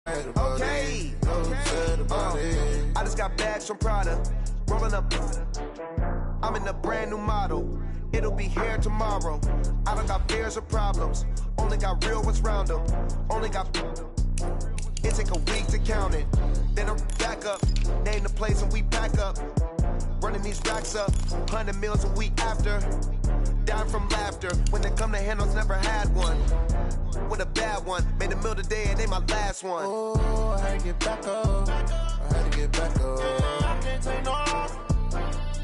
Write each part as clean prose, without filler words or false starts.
Okay. I just got bags from Prada. Rolling up. I'm in a brand new model. It'll be here tomorrow. I don't got fears or problems. Only got real ones round them. Only got. It take a week to count it. Then I'm back up. Name the place and we pack up. Running these racks up. 100 meals a week after. Dying from laughter. When they come to handles, never had one. With a bad one. Made a meal today and they my last one. Oh, I had to get back up. I had to get back up. I can't take no off.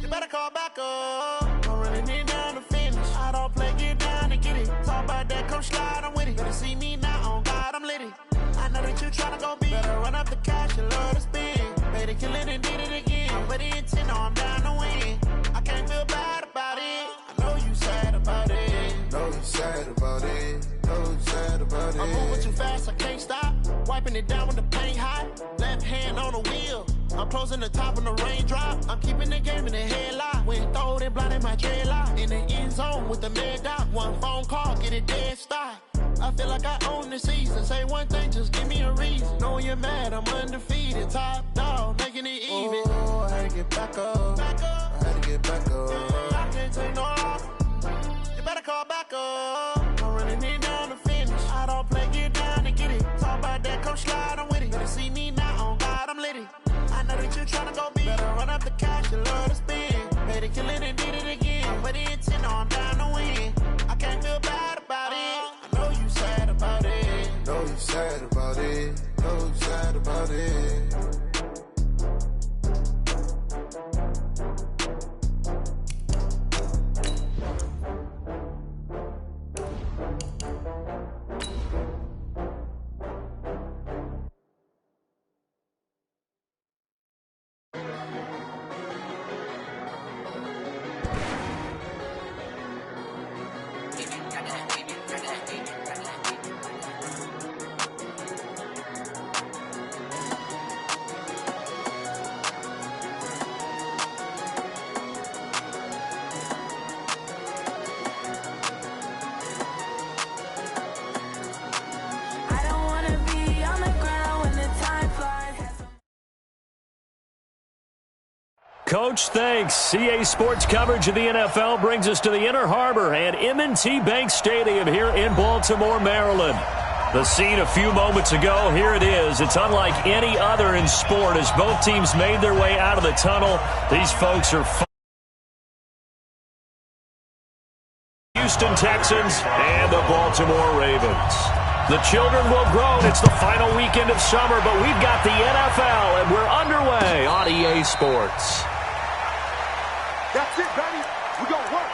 You better call back up. I'm running it down to finish. I don't play, get down and get it. Talk about that, come slide, I'm with it. Better see me now, on God, I'm litty. I know that you tryna go big. Better run up the cash, you love to spend. Made it, kill it, and did it again. I'm with the intent, no, I'm down to win. I can't feel bad about it. I know you sad about it. Know you sad about it. Know you sad about it. I'm moving too fast, I can't stop. Wiping it down with the paint hot. Left hand on the wheel. I'm closing the top on the raindrop. I'm keeping the game in the headlock. When throwed and blinded my dreadlock. In the end zone with the mad dot. One phone call, get it dead stop. I feel like I own the season. Say one thing, just give me a reason. Knowing you're mad, I'm undefeated. Top dog, making it even. Oh, I had to get back up. I had to get back up. I can't take no off. You better call back up. I'm running it down to finish. I don't play, get down and get it. Talk about that, come slide, I'm with it. Better see me now, on God, I'm litty. I know that you tryna go big. Better run up the cash, you love to spend. Made it, kill it, and did it again. But the intent, no, I'm down to win. I can't feel bad about it. I know you sad about it. Know you sad about it. Know you sad about it. Coach, thanks. CA Sports coverage of the NFL brings us to the Inner Harbor and M&T Bank Stadium here in Baltimore, Maryland. The scene a few moments ago, here it is. It's unlike any other in sport as both teams made their way out of the tunnel. These folks are Houston Texans and the Baltimore Ravens. The children will grow. It's the final weekend of summer, but we've got the NFL, and we're underway on EA Sports. That's it, baby. We're going to work.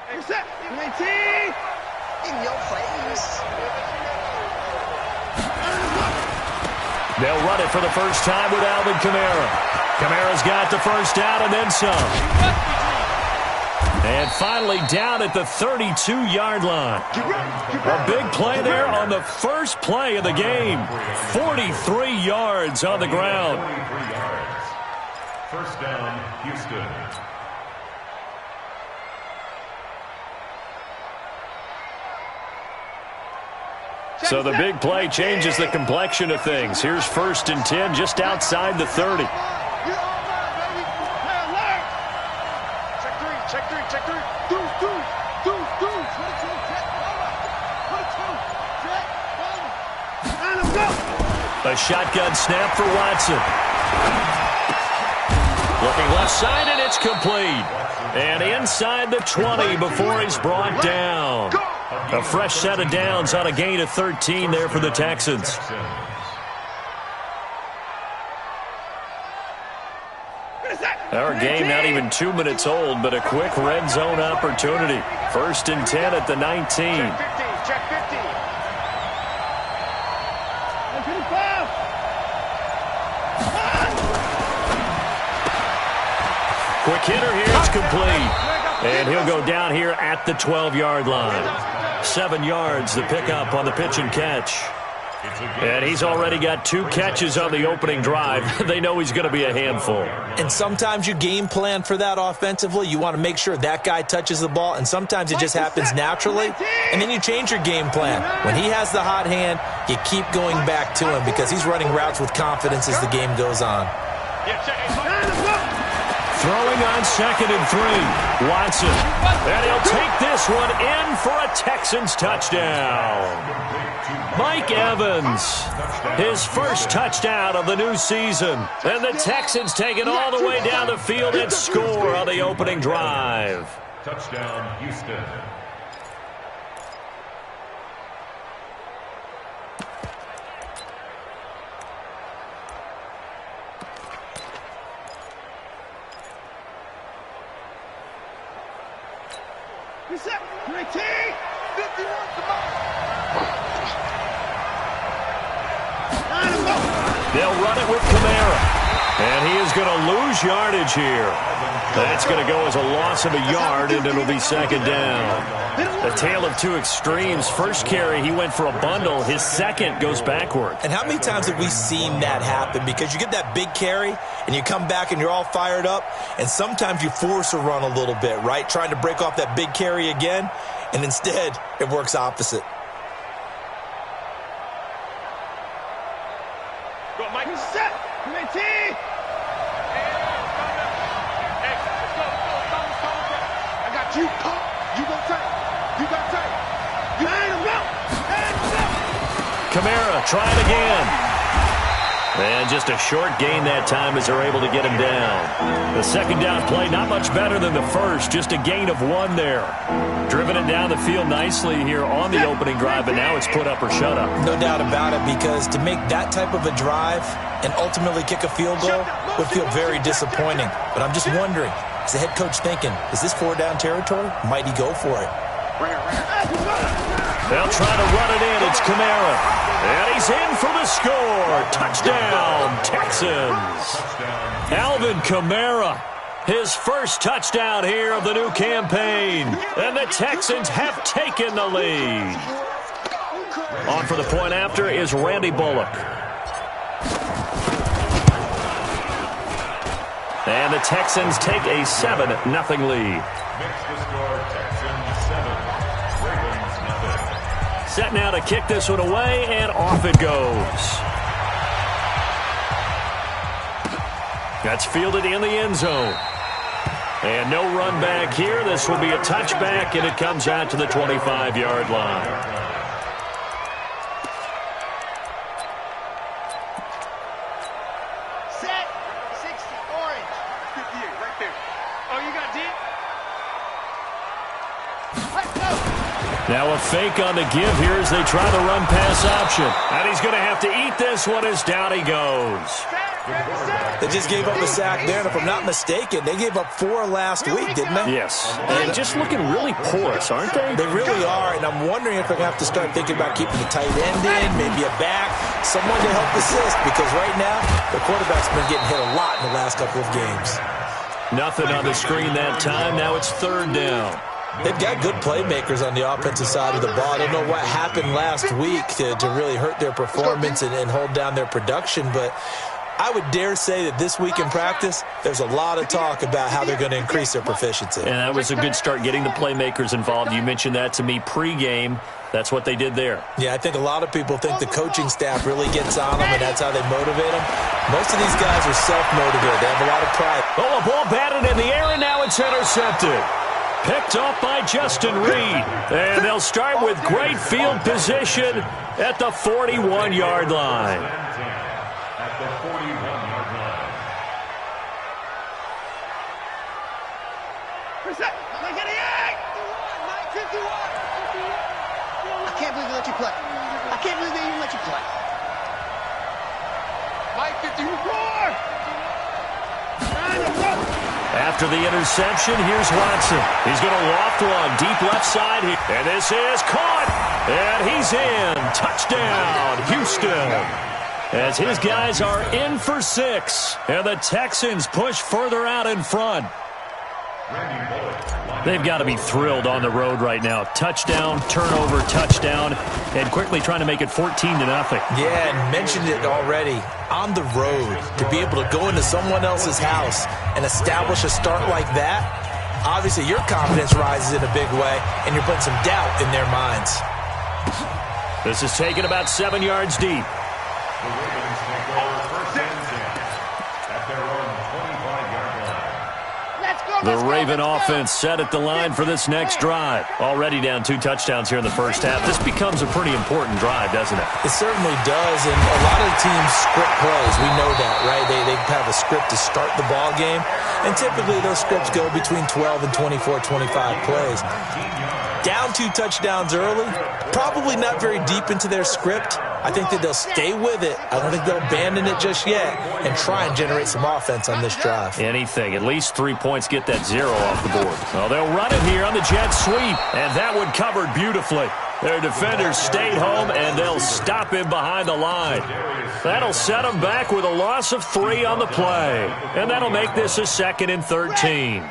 Hey, set. UAT. In your face. They'll run it for the first time with Alvin Kamara. Kamara's got the first down and then some. And finally down at the 32-yard line. A big play there on the first play of the game. 43 yards on the ground. First down, Houston. So the big play changes the complexion of things. Here's 1st and 10 just outside the 30. Check three. A shotgun snap for Watson. Looking left side, and it's complete. And inside the 20 before he's brought down. A fresh set of downs on a gain of 13 there for the Texans. Our game not even 2 minutes old, but a quick red zone opportunity. 1st and 10 at the 19. Check 50. Quick hitter here, it's complete. And he'll go down here at the 12-yard line. 7 yards the pickup on the pitch and catch. And he's already got 2 catches on the opening drive. They know he's going to be a handful. And sometimes you game plan for that offensively. You want to make sure that guy touches the ball, and sometimes it just happens naturally. And then you change your game plan. When he has the hot hand, you keep going back to him because he's running routes with confidence as the game goes on. Throwing on 2nd and 3. Watson. And he'll take this one in for a Texans touchdown. Mike Evans, his first touchdown of the new season. And the Texans take it all the way down the field and score on the opening drive. Touchdown, Houston. They'll run it with Kamara. And he is going to lose yardage here. That's going to go as a loss of a yard, and it'll be 2nd down. A tale of 2 extremes. First carry, he went for a bundle. His second goes backward. And how many times have we seen that happen? Because you get that big carry, and you come back and you're all fired up, and sometimes you force a run a little bit, right? Trying to break off that big carry again, and instead it works opposite. Kamara trying again. And just a short gain that time as they're able to get him down. The 2nd down play, not much better than the first. Just a gain of 1 there. Driven it down the field nicely here on the opening drive, but now it's put up or shut up. No doubt about it, because to make that type of a drive and ultimately kick a field goal would feel very disappointing. But I'm just wondering, is the head coach thinking, is this 4-down territory? Might he go for it? They'll try to run it in. It's Kamara. And he's in for the score. Touchdown, Texans. Alvin Kamara, his first touchdown here of the new campaign. And the Texans have taken the lead. On for the point after is Randy Bullock. And the Texans take a 7-0 lead. Set now to kick this one away, and off it goes. That's fielded in the end zone. And no run back here. This will be a touchback, and it comes out to the 25-yard line. Now a fake on the give here as they try the run-pass option. And he's going to have to eat this one as down he goes. They just gave up a sack there, and if I'm not mistaken, they gave up 4 last week, didn't they? Yes. And just looking really porous, aren't they? They really are, and I'm wondering if they're going to have to start thinking about keeping the tight end in, maybe a back, someone to help assist, because right now, the quarterback's been getting hit a lot in the last couple of games. Nothing on the screen that time. Now it's 3rd down. They've got good playmakers on the offensive side of the ball. I don't know what happened last week to really hurt their performance and hold down their production, but I would dare say that this week in practice, there's a lot of talk about how they're going to increase their proficiency. And that was a good start, getting the playmakers involved. You mentioned that to me pregame. That's what they did there. Yeah, I think a lot of people think the coaching staff really gets on them, and that's how they motivate them. Most of these guys are self-motivated. They have a lot of pride. Oh, a ball batted in the air, and now it's intercepted. Picked off by Justin Reed. And they'll start with great field position at the 41-yard line. At the 41-yard line. I can't believe they let you play. I can't believe they even let you play. Mike 54! After the interception, here's Watson. He's going to loft one deep left side here. And this is caught. And he's in. Touchdown, Houston. As his guys are in for 6. And the Texans push further out in front. They've got to be thrilled on the road right now. Touchdown, turnover, touchdown, and quickly trying to make it 14-0. Yeah, and mentioned it already. On the road, to be able to go into someone else's house and establish a start like that, obviously your confidence rises in a big way, and you're putting some doubt in their minds. This is taken about 7 yards deep. The Ravens take over first and 10 at their own 25-yard line. The Raven offense set at the line for this next drive. Already down 2 touchdowns here in the first half. This becomes a pretty important drive, doesn't it? It certainly does, and a lot of teams script plays. We know that, right? They have a script to start the ball game, and typically those scripts go between 12 and 24, 25 plays. Down 2 touchdowns early, probably not very deep into their script. I think that they'll stay with it. I don't think they'll abandon it just yet and try and generate some offense on this drive. Anything. At least 3 points, get that 0 off the board. Well, they'll run it here on the jet sweep, and that one covered beautifully. Their defenders stayed home, and they'll stop him behind the line. That'll set them back with a loss of 3 on the play, and that'll make this a 2nd and 13.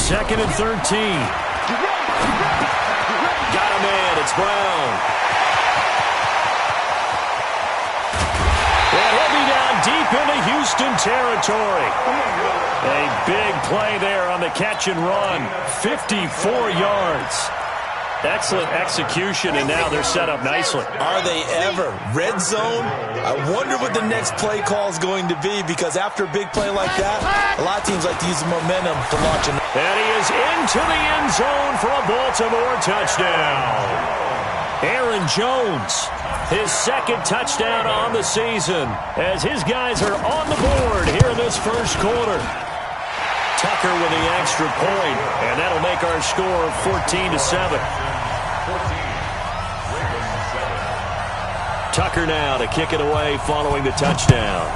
Second and 13. Got a man. It's Brown. And he'll be down deep into Houston territory. A big play there on the catch and run. 54 yards. Excellent execution, and now they're set up nicely. Are they ever? Red zone? I wonder what the next play call is going to be, because after a big play like that, a lot of teams like to use the momentum to launch an... And he is into the end zone for a Baltimore touchdown. Aaron Jones, his 2nd touchdown on the season, as his guys are on the board here in this first quarter. Tucker with the extra point, and that'll make our score 14-7. Tucker now to kick it away following the touchdown.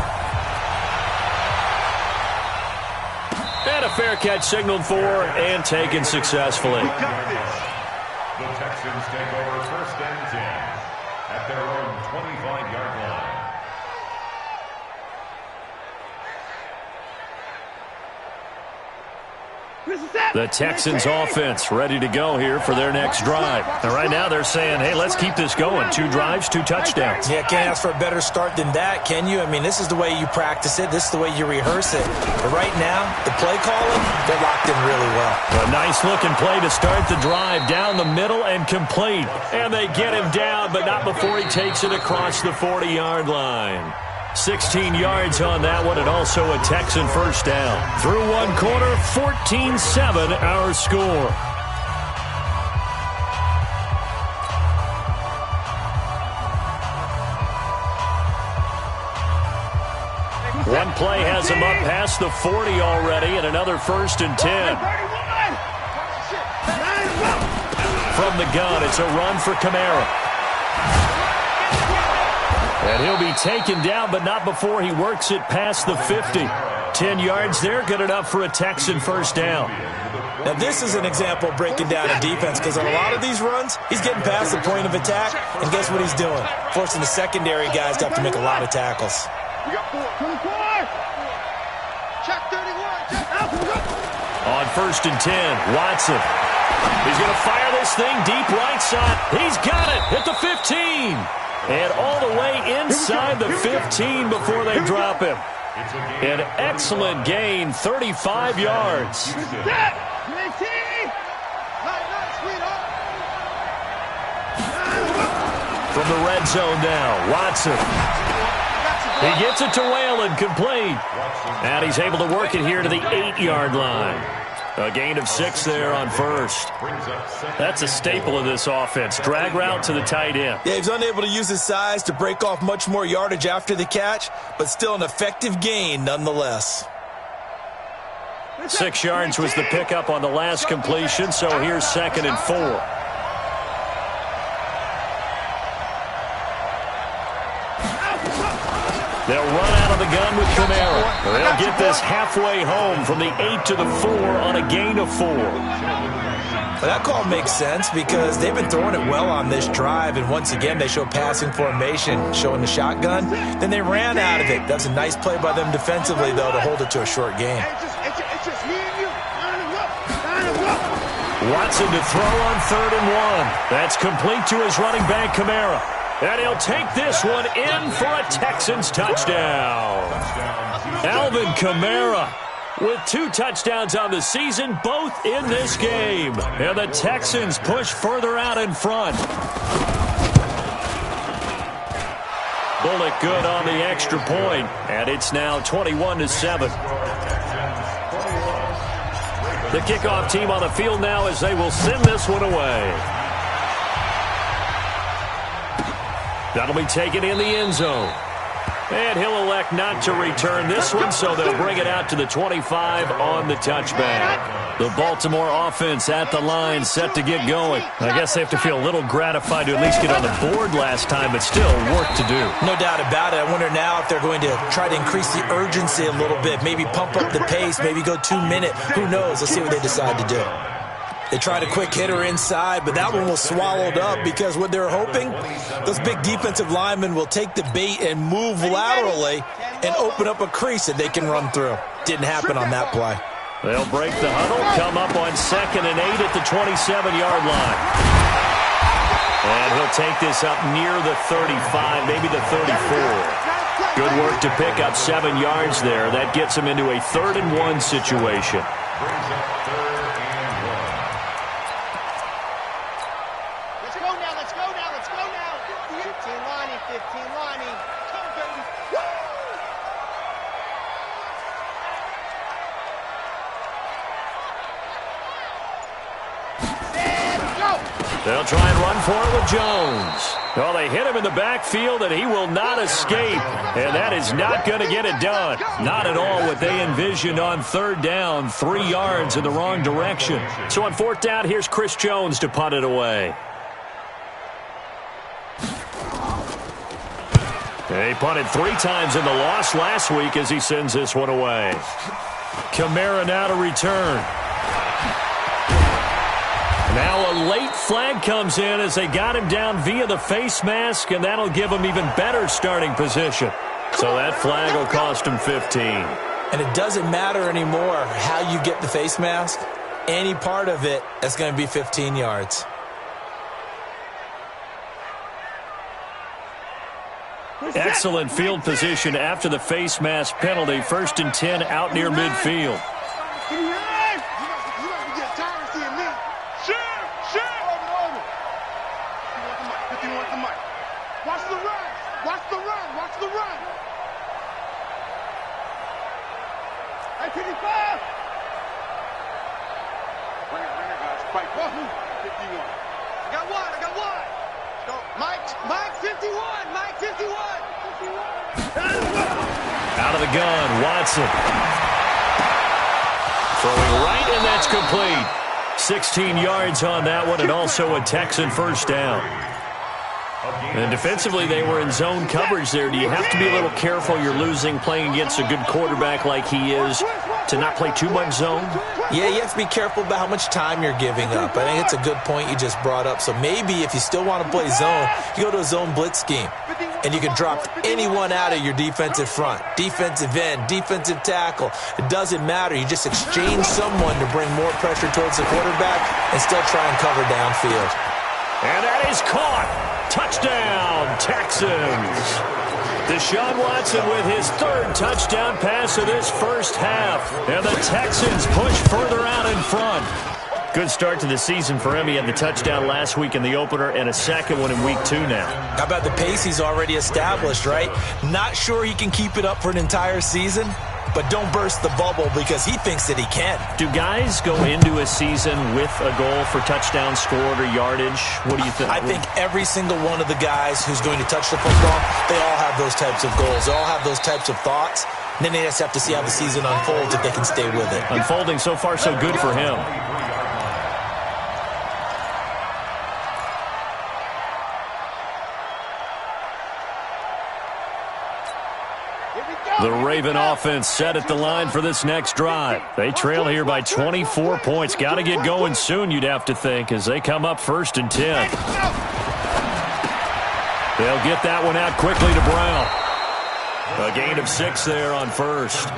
And a fair catch signaled for and taken successfully. The Texans take over first and 10 at their own 25-yard line. The Texans offense ready to go here for their next drive. And right now they're saying, hey, let's keep this going. 2 drives, 2 touchdowns. Yeah, can't ask for a better start than that, can you? I mean, this is the way you practice it. This is the way you rehearse it. But right now, the play calling, they're locked in really well. A nice-looking play to start the drive. Down the middle and complete. And they get him down, but not before he takes it across the 40-yard line. 16 yards on that one, and also a Texan first down. Through 1 quarter, 14-7 our score. One play has him up past the 40 already, and another 1st and 10. From the gun, it's a run for Kamara. And he'll be taken down, but not before he works it past the 50. 10 yards there, good enough for a Texan first down. Now, this is an example of breaking down a defense, because on a lot of these runs, he's getting past the point of attack, and guess what he's doing? Forcing the secondary guys to have to make a lot of tackles. On 1st and 10, Watson. He's going to fire this thing deep right side. He's got it at the 15. And all the way inside the 15 before they drop him. An excellent gain, 35 yards. From the red zone now, Watson. He gets it to Whalen, complete. And he's able to work it here to the 8-yard line. A gain of 6 there on 1st. That's a staple of this offense. Drag route to the tight end. Yeah, he's unable to use his size to break off much more yardage after the catch, but still an effective gain nonetheless. 6 yards was the pickup on the last completion, so here's 2nd and 4. They'll run out of the gun with Kamara. They'll get this halfway home from the 8 to the 4 on a gain of 4. Well, that call makes sense because they've been throwing it well on this drive, and once again they show passing formation, showing the shotgun. Then they ran out of it. That's a nice play by them defensively, though, to hold it to a short gain. It's just me and you. Line him up. Watson to throw on 3rd and 1. That's complete to his running back, Kamara. And he'll take this one in for a Texans touchdown. Alvin Kamara with 2 touchdowns on the season, both in this game. And the Texans push further out in front. Bullock good on the extra point, and it's now 21-7. The kickoff team on the field now as they will send this one away. That'll be taken in the end zone. And he'll elect not to return this one, so they'll bring it out to the 25 on the touchback. The Baltimore offense at the line, set to get going. I guess they have to feel a little gratified to at least get on the board last time, but still work to do. No doubt about it. I wonder now if they're going to try to increase the urgency a little bit, maybe pump up the pace, maybe go 2 minute. Who knows? Let's see what they decide to do. They tried a quick hitter inside, but that one was swallowed up because what they're hoping, those big defensive linemen will take the bait and move laterally and open up a crease that they can run through. Didn't happen on that play. They'll break the huddle, come up on 2nd and 8 at the 27-yard line. And he'll take this up near the 35, maybe the 34. Good work to pick up 7 yards there. That gets him into a 3rd and 1 situation. They'll try and run for it with Jones. Well, they hit him in the backfield, and he will not escape. And that is not going to get it done. Not at all what they envisioned on 3rd down. 3 yards in the wrong direction. So on 4th down, here's Chris Jones to punt it away. He punted 3 times in the loss last week as he sends this one away. Kamara now to return. Now a late flag comes in as they got him down via the face mask, and that'll give him even better starting position. So that flag will cost him 15. And it doesn't matter anymore how you get the face mask. Any part of it is going to be 15 yards. Excellent field position after the face mask penalty. 1st and 10 out near midfield. Out of the gun, Watson. Throwing right, and that's complete. 16 yards on that one, and also a Texan 1st down. And defensively, they were in zone coverage there. Do you have to be a little careful? You're losing, playing against a good quarterback like he is, to not play too much zone? Yeah, you have to be careful about how much time you're giving up. I think it's a good point you just brought up. So maybe if you still want to play zone, you go to a zone blitz scheme. And you can drop anyone out of your defensive front. Defensive end, defensive tackle. It doesn't matter. You just exchange someone to bring more pressure towards the quarterback and still try and cover downfield. And that is caught. Touchdown, Texans. Deshaun Watson with his 3rd touchdown pass of this first half. And the Texans push further out in front. Good start to the season for him. He had the touchdown last week in the opener and a 2nd one in week 2 now. How about the pace he's already established, right? Not sure he can keep it up for an entire season, but don't burst the bubble because he thinks that he can. Do guys go into a season with a goal for touchdown scored or yardage? What do you think? I think every single one of the guys who's going to touch the football, they all have those types of goals. They all have those types of thoughts. And then they just have to see how the season unfolds if they can stay with it. Unfolding so far so good for him. The Raven offense set at the line for this next drive. They trail here by 24 points. Got to get going soon, you'd have to think, as they come up 1st and 10. They'll get that one out quickly to Brown. A gain of 6 there on 1st.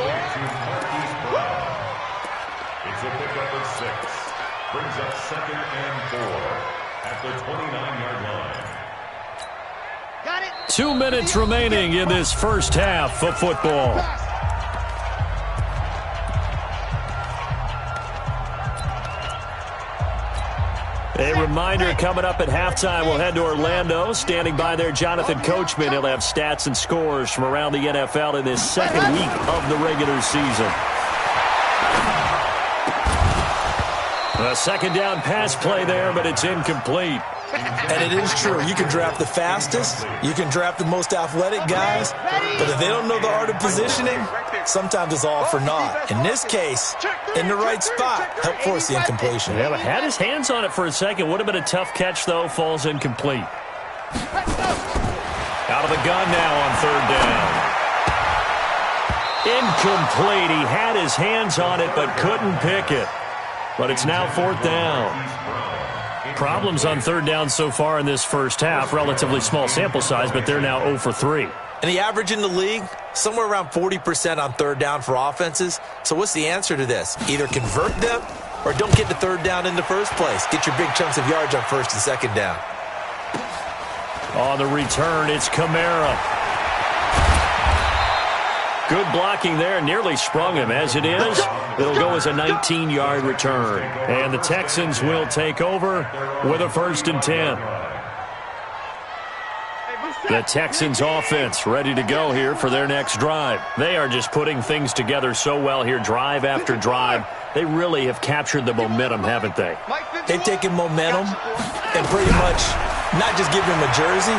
It's a pickup of 6. Brings up 2nd and 4 at the 29-yard line. 2 minutes remaining in this first half of football. A reminder coming up at halftime, we'll head to Orlando. Standing by there, Jonathan Coachman. He'll have stats and scores from around the NFL in this second week of the regular season. A second down pass play there, but it's incomplete. And it is true. You can draft the fastest. You can draft the most athletic guys. But if they don't know the art of positioning, sometimes it's all for naught. In this case, in the right spot, helped force the incompletion. Yeah, but had his hands on it for a second. Would have been a tough catch, though. Falls incomplete. Out of the gun now on 3rd down. Incomplete. He had his hands on it, but couldn't pick it. But it's now 4th down. Problems on 3rd down so far in this first half. Relatively small sample size, but they're now 0 for 3. And the average in the league, somewhere around 40% on 3rd down for offenses. So what's the answer to this? Either convert them or don't get to 3rd down in the first place. Get your big chunks of yards on 1st and 2nd down. On the return, it's Kamara. Good blocking there. Nearly sprung him. As it is, it'll go as a 19-yard return. And the Texans will take over with a 1st and 10. The Texans offense ready to go here for their next drive. They are just putting things together so well here, drive after drive. They really have captured the momentum, haven't they? They've taken momentum and pretty much not just give him a jersey,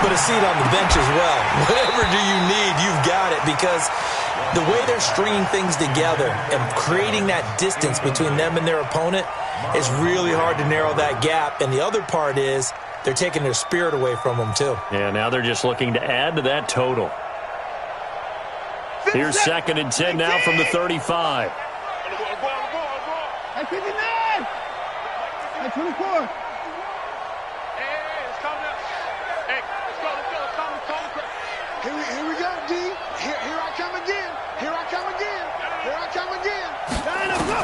but a seat on the bench as well. Whatever do you need, you've got it, because the way they're stringing things together and creating that distance between them and their opponent is really hard to narrow that gap. And the other part is they're taking their spirit away from them, too. Yeah, now they're just looking to add to that total. Here's 2nd and 10 now from the 35. Hey, 59! Hey, 24! Here we go, D. Here I come again. Here I come again. Here I come again. Line up, go.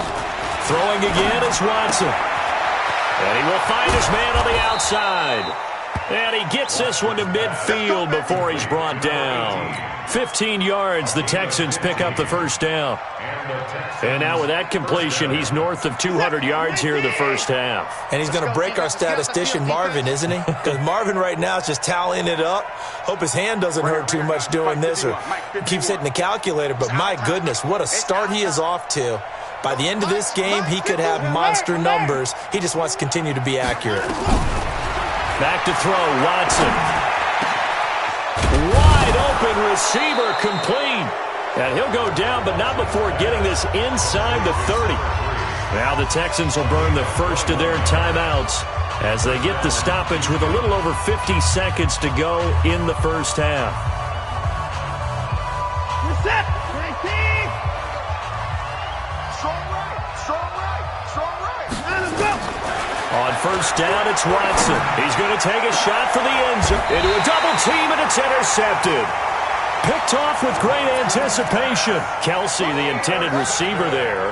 Throwing again is Watson. And he will find his man on the outside. And he gets this one to midfield before he's brought down. 15 yards, the Texans pick up the 1st down. And now with that completion, he's north of 200 yards here in the first half. And he's going to break our statistician Marvin, isn't he? Because Marvin right now is just tallying it up. Hope his hand doesn't hurt too much doing this or keeps hitting the calculator. But my goodness, what a start he is off to. By the end of this game, he could have monster numbers. He just wants to continue to be accurate. Back to throw, Watson. Wide open receiver, complete. And he'll go down, but not before getting this inside the 30. Now the Texans will burn the first of their timeouts as they get the stoppage with a little over 50 seconds to go in the first half. You're set. 19. Strong right. Line up, go. On 1st down, it's Watson. He's going to take a shot for the end zone. Into a double team, and it's intercepted. Picked off with great anticipation. Kelsey, the intended receiver there.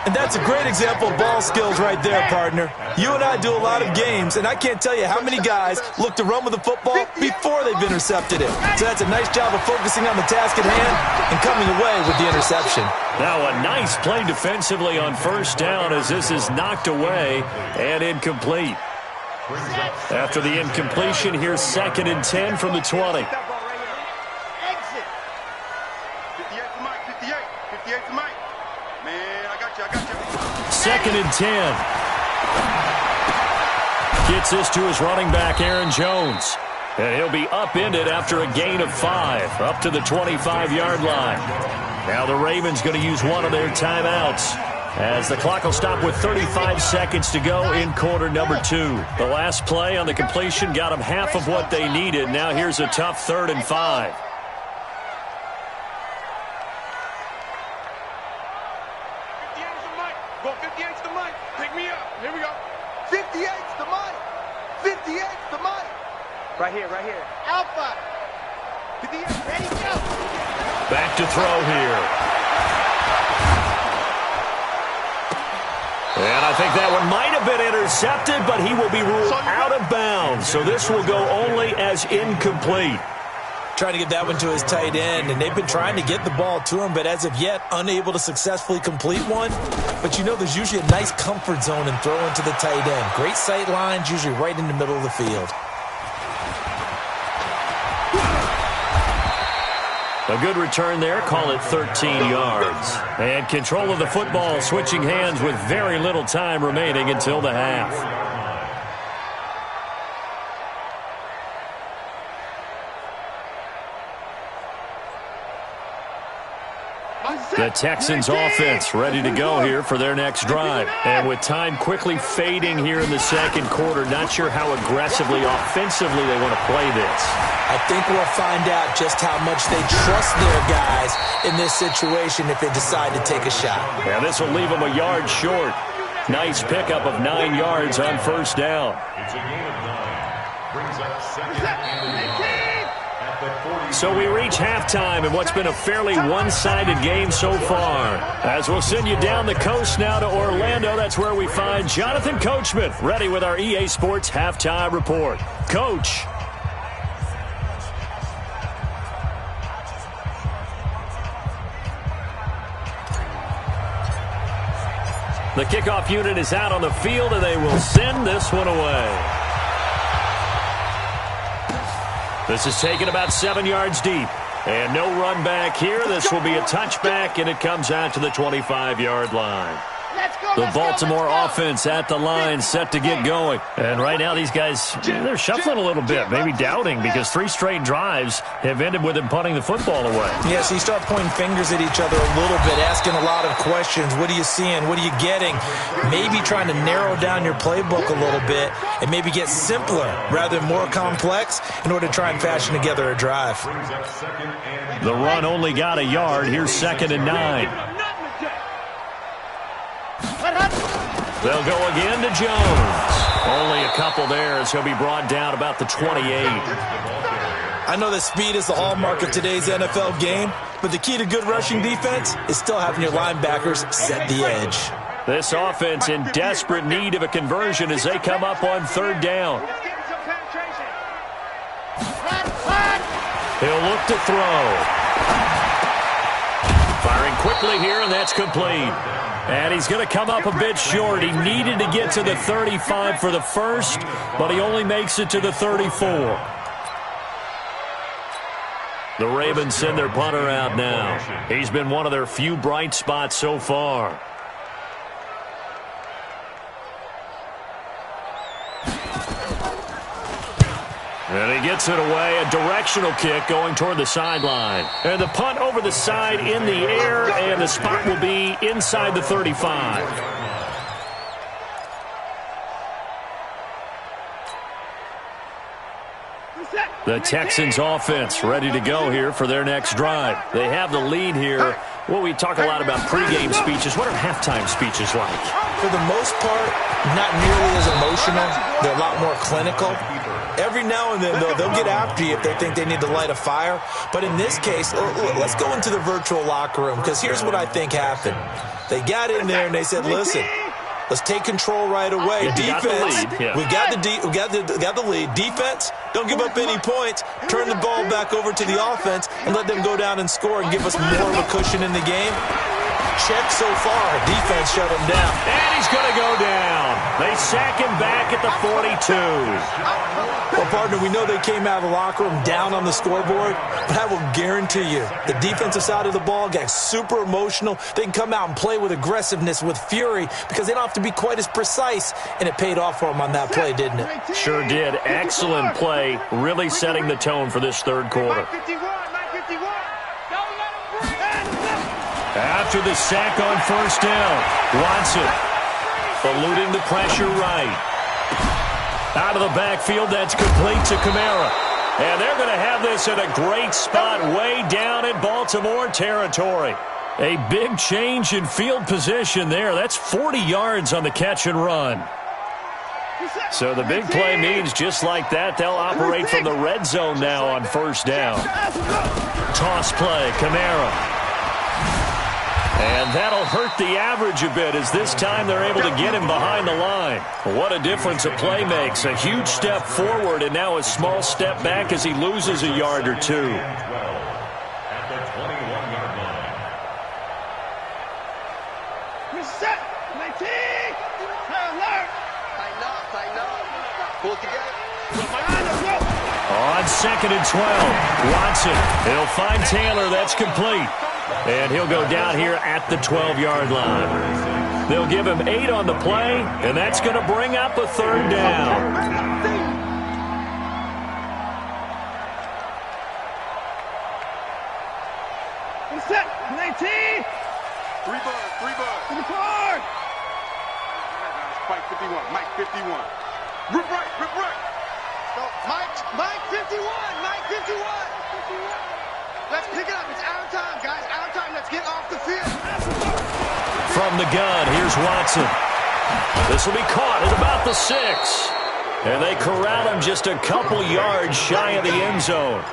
And that's a great example of ball skills right there, partner. You and I do a lot of games, and I can't tell you how many guys look to run with the football before they've intercepted it. So that's a nice job of focusing on the task at hand and coming away with the interception. Now a nice play defensively on 1st down as this is knocked away and incomplete. After the incompletion, here's 2nd and 10 from the 20. 2nd and 10. Gets this to his running back, Aaron Jones. And he'll be upended after a gain of 5, up to the 25-yard line. Now the Ravens going to use one of their timeouts as the clock will stop with 35 seconds to go in quarter number 2. The last play on the completion got them half of what they needed. Now here's a tough 3rd and 5. 58's the mic. 58's the mic. Right here, right here. Alpha. 58, ready, go. Back to throw here. And I think that one might have been intercepted, but he will be ruled out of bounds. So this will go only as incomplete. Trying to get that one to his tight end, and they've been trying to get the ball to him, but as of yet, unable to successfully complete one. But you know there's usually a nice comfort zone in throwing to the tight end. Great sight lines, usually right in the middle of the field. A good return there, call it 13 yards. And control of the football switching hands with very little time remaining until the half. The Texans offense ready to go here for their next drive. And with time quickly fading here in the second quarter, not sure how aggressively, offensively they want to play this. I think we'll find out just how much they trust their guys in this situation if they decide to take a shot. Yeah, this will leave them a yard short. Nice pickup of 9 yards on first down. It's a gain of 9. Brings up second and 9. So we reach halftime in what's been a fairly one-sided game so far. As we'll send you down the coast now to Orlando, that's where we find Jonathan Coachman, ready with our EA Sports Halftime Report. Coach. The kickoff unit is out on the field, and they will send this one away. This is taken about 7 yards deep. And no run back here. This will be a touchback, and it comes out to the 25-yard line. The Baltimore offense at the line, set to get going. And right now these guys, they're shuffling a little bit, maybe doubting, because 3 straight drives have ended with them punting the football away. Yeah, so you start pointing fingers at each other a little bit, asking a lot of questions. What are you seeing? What are you getting? Maybe trying to narrow down your playbook a little bit and maybe get simpler rather than more complex in order to try and fashion together a drive. The run only got a yard. Here's 2nd and 9. They'll go again to Jones. Only a couple there as he'll be brought down about the 28. I know that speed is the hallmark of today's NFL game, but the key to good rushing defense is still having your linebackers set the edge. This offense in desperate need of a conversion as they come up on 3rd down. He'll look to throw. Firing quickly here, and that's complete. And he's going to come up a bit short. He needed to get to the 35 for the first, but he only makes it to the 34. The Ravens send their punter out now. He's been one of their few bright spots so far. And he gets it away, a directional kick going toward the sideline. And the punt over the side in the air, and the spot will be inside the 35. The Texans offense ready to go here for their next drive. They have the lead here. Well, we talk a lot about pregame speeches. What are halftime speeches like? For the most part, not nearly as emotional. They're a lot more clinical. Every now and then, they'll get after you if they think they need to light a fire. But in this case, let's go into the virtual locker room, because here's what I think happened. They got in there and they said, listen, let's take control right away. Defense, we got the lead. Defense, don't give up any points. Turn the ball back over to the offense and let them go down and score and give us more of a cushion in the game. Check so far. Defense shut him down. And he's going to go down. They sack him back at the 42. Well, partner, we know they came out of the locker room down on the scoreboard, but I will guarantee you the defensive side of the ball got super emotional. They can come out and play with aggressiveness, with fury, because they don't have to be quite as precise, and it paid off for them on that play, didn't it? Sure did. Excellent play, really setting the tone for this third quarter. After the sack on first down, Watson eluding the pressure right. Out of the backfield, that's complete to Kamara. And they're going to have this in a great spot way down in Baltimore territory. A big change in field position there. That's 40 yards on the catch and run. So the big play means just like that, they'll operate from the red zone now on first down. Toss play, Kamara. And that'll hurt the average a bit as this time they're able to get him behind the line. What a difference a play makes. A huge step forward and now a small step back as he loses a yard or two. At the 21-yard line. Reset. 19. Alert. Tighten up. Pull it together. On 2nd and 12, Watson. He'll find Taylor. That's complete. And he'll go down here at the 12-yard line. They'll give him 8 on the play, and that's going to bring up a third down. Reset. 19. 3 bars. To the card. Mike 51. Rip right. No, Mike 51. Mike 51. Let's pick it up. It's out of time, guys. Out of time. Let's get off the field. From the gun, here's Watson. This will be caught at about the 6. And they corral him just a couple yards shy of the end zone.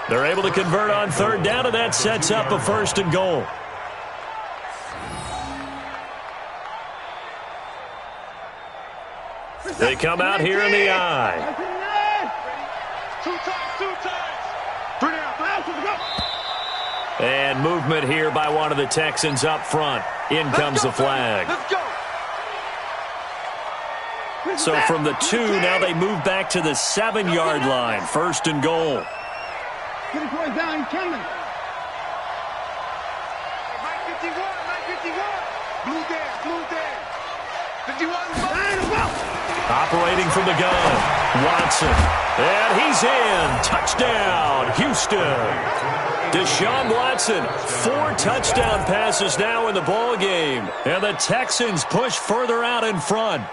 They're able to convert on third down, and that sets up a 1st and goal. They come out here in the eye. 2 times. 3 down. And movement here by one of the Texans up front. In comes the flag. Let's go. So from the 2, now they move back to the 7-yard line. 1st and goal. Get it going down. Coming. Mike 51. Blue there. 51. Operating from the gun, Watson. And he's in. Touchdown, Houston. Deshaun Watson, 4 touchdown passes now in the ball game. And the Texans push further out in front.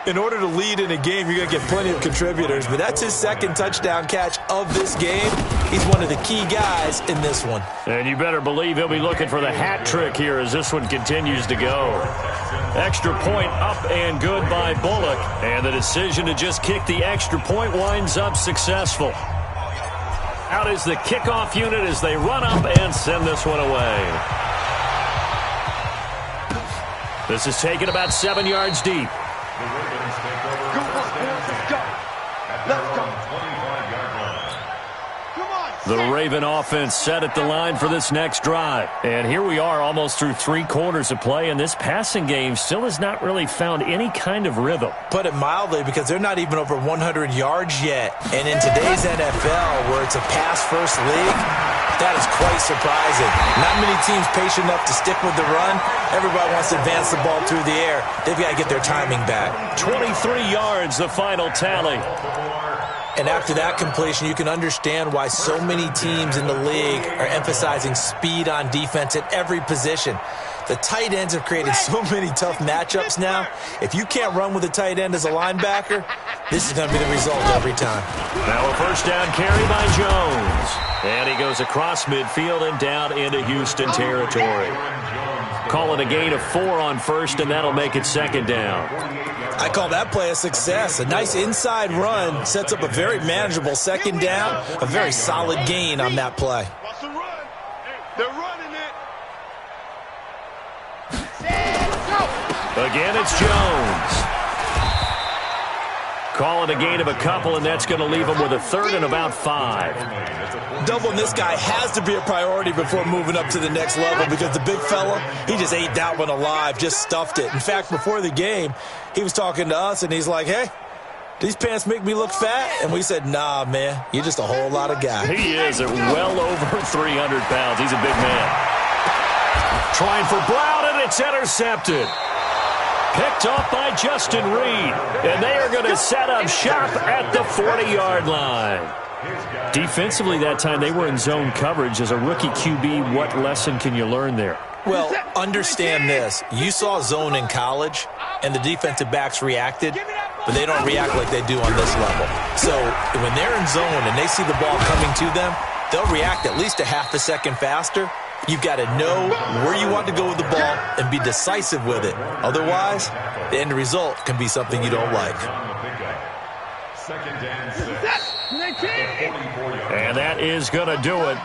In order to lead in a game, you're going to get plenty of contributors, but that's his 2nd touchdown catch of this game. He's one of the key guys in this one. And you better believe he'll be looking for the hat trick here as this one continues to go. Extra point up and good by Bullock. And the decision to just kick the extra point winds up successful. Out is the kickoff unit as they run up and send this one away. This is taken about 7 yards deep. The Ravens take over. Let's go. At their own 25-yard line. The Raven offense set at the line for this next drive. And here we are almost through 3 quarters of play, and this passing game still has not really found any kind of rhythm. Put it mildly, because they're not even over 100 yards yet. And in today's NFL, where it's a pass-first league, that is quite surprising. Not many teams patient enough to stick with the run. Everybody wants to advance the ball through the air. They've got to get their timing back. 23 yards, the final tally. And after that completion, you can understand why so many teams in the league are emphasizing speed on defense at every position. The tight ends have created so many tough matchups now. If you can't run with a tight end as a linebacker, this is going to be the result every time. Now a first down carry by Jones. And he goes across midfield and down into Houston territory. Call it a gain of 4 on first, and that'll make it 2nd down. I call that play a success. A nice inside run sets up a very manageable 2nd down. A very solid gain on that play. Watch the run. They're running it. Again, it's Jones. Call it a gain of a couple, and that's going to leave him with a 3rd and about 5. Doubling this guy has to be a priority before moving up to the next level, because the big fella, he just ate that one alive, just stuffed it. In fact, before the game, he was talking to us, and he's like, hey, these pants make me look fat? And we said, nah, man, you're just a whole lot of guy. He is at well over 300 pounds. He's a big man. Trying for Brown, and it's intercepted. Picked off by Justin Reed. And they are going to set up shop at the 40-yard line. Defensively that time, they were in zone coverage. As a rookie QB, what lesson can you learn there? Well, understand this. You saw zone in college, and the defensive backs reacted, but they don't react like they do on this level. So when they're in zone and they see the ball coming to them, they'll react at least a half a second faster. You've got to know where you want to go with the ball and be decisive with it. Otherwise, the end result can be something you don't like. Second and 6. And that is going to do it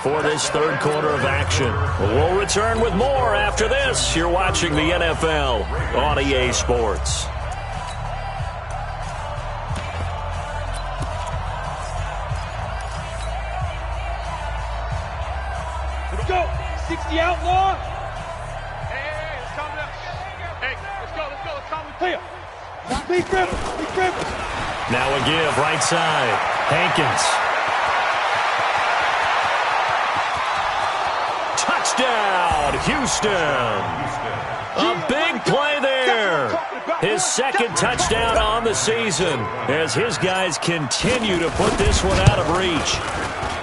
for this third quarter of action. We'll return with more after this. You're watching the NFL on EA Sports. Let's go. 60 outlaw. Hey, let's calm down. Hey, let's go. Let's calm down. Big grip. Now a give, right side. Hankins. Touchdown, Houston. A big play there. His second touchdown on the season as his guys continue to put this one out of reach.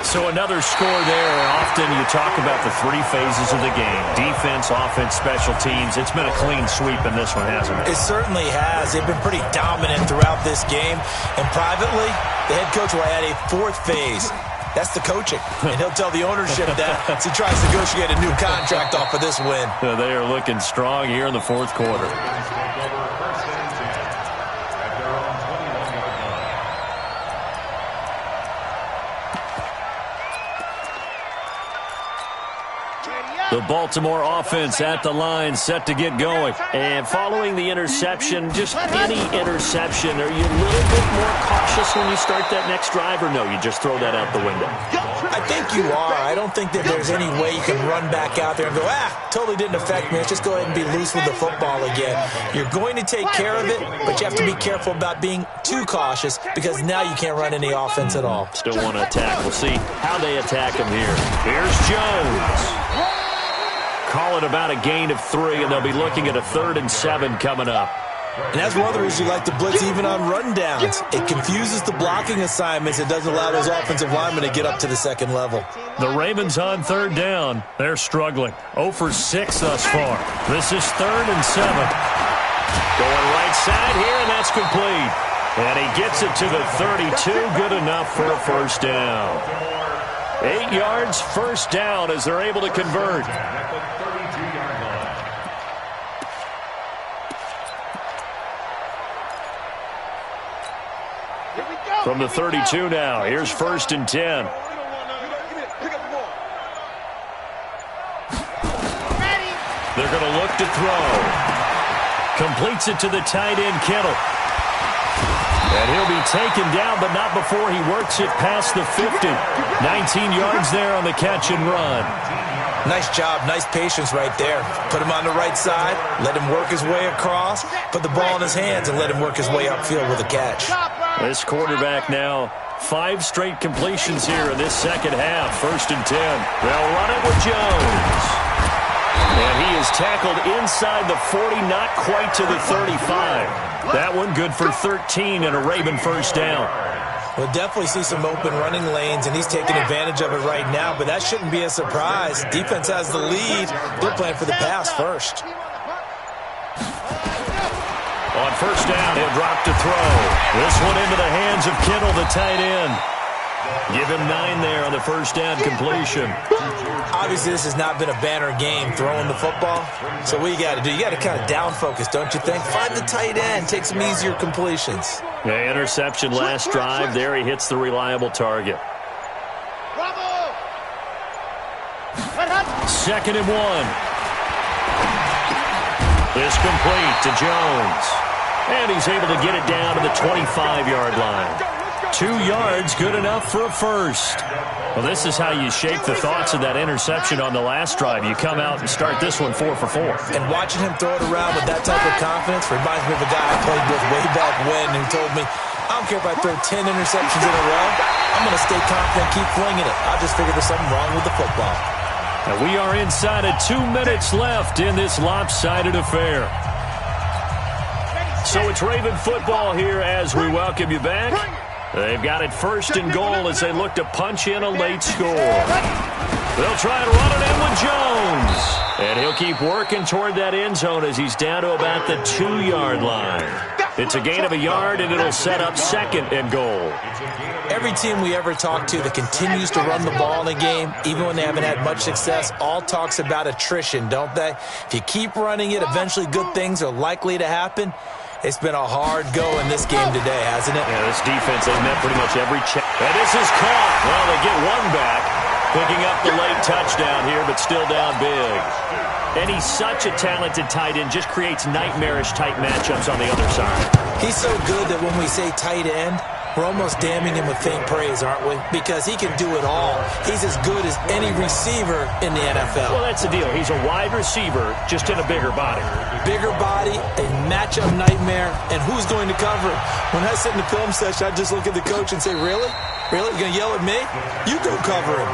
So another score there. Often you talk about the three phases of the game. Defense, offense, special teams. It's been a clean sweep in this one, hasn't it? It certainly has. They've been pretty dominant throughout this game. And privately, the head coach will add a fourth phase. That's the coaching. And he'll tell the ownership that as he tries to negotiate a new contract off of this win. They are looking strong here in the fourth quarter. The Baltimore offense at the line, set to get going. And following the interception, just any interception, are you a little bit more cautious when you start that next drive, or no, you just throw that out the window? I think you are. I don't think that there's any way you can run back out there and go, totally didn't affect me. Let's just go ahead and be loose with the football again. You're going to take care of it, but you have to be careful about being too cautious because now you can't run any offense at all. Still want to attack. We'll see how they attack him here. Here's Jones. Call it about a gain of 3, and they'll be looking at a 3rd and 7 coming up. And as for others who like to blitz even on rundowns, it confuses the blocking assignments. It doesn't allow those offensive linemen to get up to the second level. The Ravens on 3rd down. They're struggling. 0 for 6 thus far. This is 3rd and 7. Going right side here, and that's complete. And he gets it to the 32. Good enough for a first down. 8 yards, first down as they're able to convert. From the 32 now, here's 1st and 10. They're going to look to throw. Completes it to the tight end, Kittle. And he'll be taken down, but not before he works it past the 50. 19 yards there on the catch and run. Nice job, nice patience right there. Put him on the right side, let him work his way across, put the ball in his hands, and let him work his way upfield with a catch. This quarterback now, 5 straight completions here in this second half. 1st and 10. They'll run it with Jones. And he is tackled inside the 40, not quite to the 35. That one good for 13 and a Raven first down. We'll definitely see some open running lanes, and he's taking advantage of it right now, but that shouldn't be a surprise. Defense has the lead. They're playing for the pass first. On first down, he'll drop to throw. This one into the hands of Kittle, the tight end. Give him 9 there on the first down completion. Obviously, this has not been a banner game throwing the football. So what you got to do, you got to kind of down focus, don't you think? Find the tight end, take some easier completions. Yeah, interception last drive. There he hits the reliable target. 2nd and 1. This complete to Jones. And he's able to get it down to the 25-yard line. 2 yards, good enough for a first. Well, this is how you shake the thoughts of that interception on the last drive. You come out and start this one 4 for 4. And watching him throw it around with that type of confidence reminds me of a guy I played with way back when who told me, I don't care if I throw 10 interceptions in a row. I'm going to stay confident, keep flinging it. I just figured there's something wrong with the football. And we are inside of 2 minutes left in this lopsided affair. So it's Raven football here as we welcome you back. They've got it 1st and goal as they look to punch in a late score. They'll try and run it in with Jones. And he'll keep working toward that end zone as he's down to about the 2-yard line. It's a gain of a yard, and it'll set up 2nd and goal. Every team we ever talk to that continues to run the ball in a game, even when they haven't had much success, all talks about attrition, don't they? If you keep running it, eventually good things are likely to happen. It's been a hard go in this game today, hasn't it? Yeah, this defense, they've met pretty much every check. And this is caught. Well, they get one back, picking up the late touchdown here, but still down big. And he's such a talented tight end, just creates nightmarish-type matchups on the other side. He's so good that when we say tight end, we're almost damning him with faint praise, aren't we? Because he can do it all. He's as good as any receiver in the NFL. Well, that's the deal. He's a wide receiver, just in a bigger body. Bigger body, a matchup nightmare, and who's going to cover it? When I sit in the film session, I just look at the coach and say, really? Really? You're going to yell at me? You go cover him.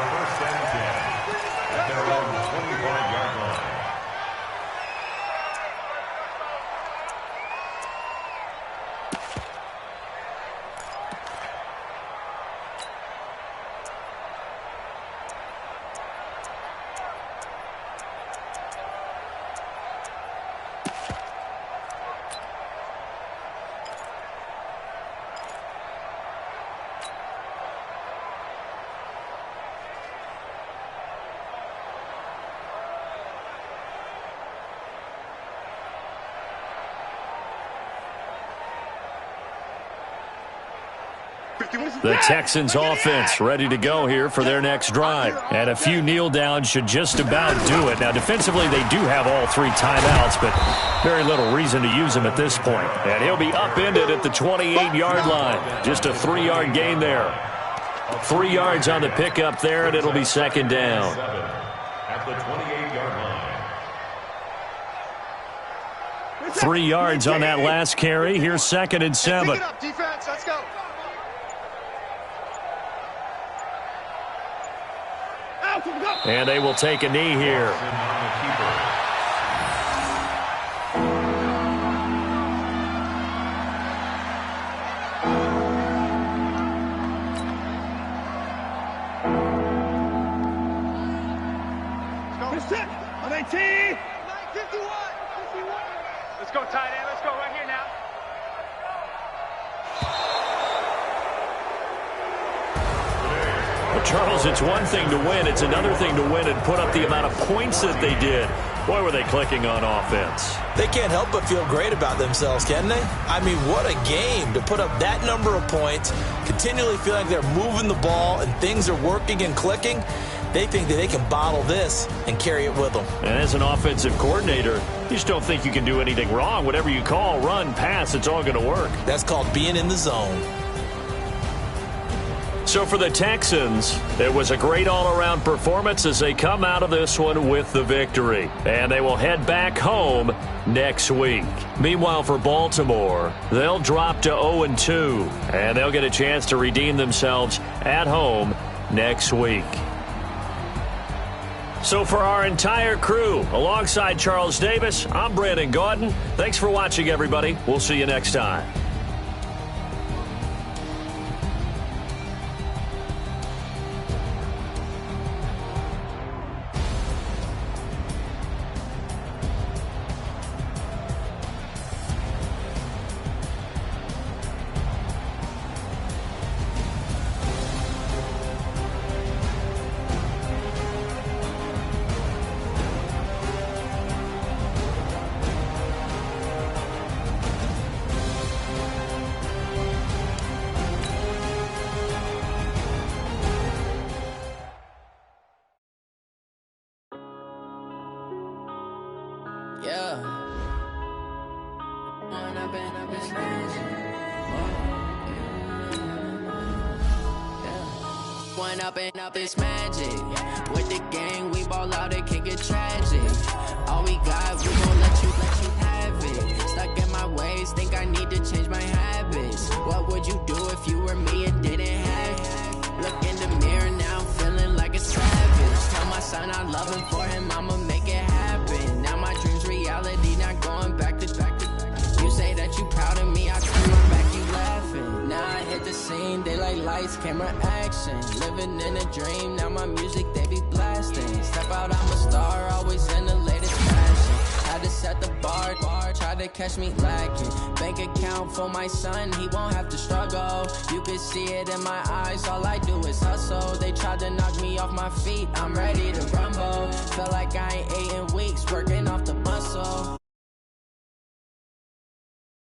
The Texans offense ready to go here for their next drive. And a few kneel downs should just about do it. Now, defensively, they do have all 3 timeouts, but very little reason to use them at this point. And he'll be upended at the 28-yard line. Just a 3-yard gain there. 3 yards on the pickup there, and it'll be 2nd down. At the 28-yard line. 3 yards on that last carry. Here's 2nd and 7. Pick it up, defense. Let's go. And they will take a knee here. On 18. 51. Let's go, tight end. Let's go right here now. But Charles, it's one thing to win. It's another thing to win and put up the amount of points that they did. Boy, were they clicking on offense. They can't help but feel great about themselves, can they? I mean, what a game to put up that number of points, continually feel like they're moving the ball and things are working and clicking. They think that they can bottle this and carry it with them. And as an offensive coordinator, you just don't think you can do anything wrong. Whatever you call, run, pass, it's all going to work. That's called being in the zone. So for the Texans, it was a great all-around performance as they come out of this one with the victory. And they will head back home next week. Meanwhile, for Baltimore, they'll drop to 0-2, and they'll get a chance to redeem themselves at home next week. So for our entire crew, alongside Charles Davis, I'm Brandon Gaudin. Thanks for watching, everybody. We'll see you next time. Up it's magic. With the gang, we ball out, it can get tragic. All we got, we gon' let you have it. Stuck in my ways, think I need to change my habits. What would you do if you were me and didn't have it? Look in the mirror now, I'm feeling like a savage. Tell my son I love him, for him I'ma make it happen. Now my dream's reality, not going back to back. You say that you proud of me, I come right back, you laughing. Now I hit the scene, they like lights, camera, action. Living in a dream, now my music they be blasting. Step out, I'm a star, always in the latest fashion. Had to set the bar, try to catch me lacking. Bank account hope for my son, he won't have to struggle. You can see it in my eyes, all I do is hustle. They tried to knock me off my feet, I'm ready to rumble. Feel like I ain't ate in weeks, working off the muscle.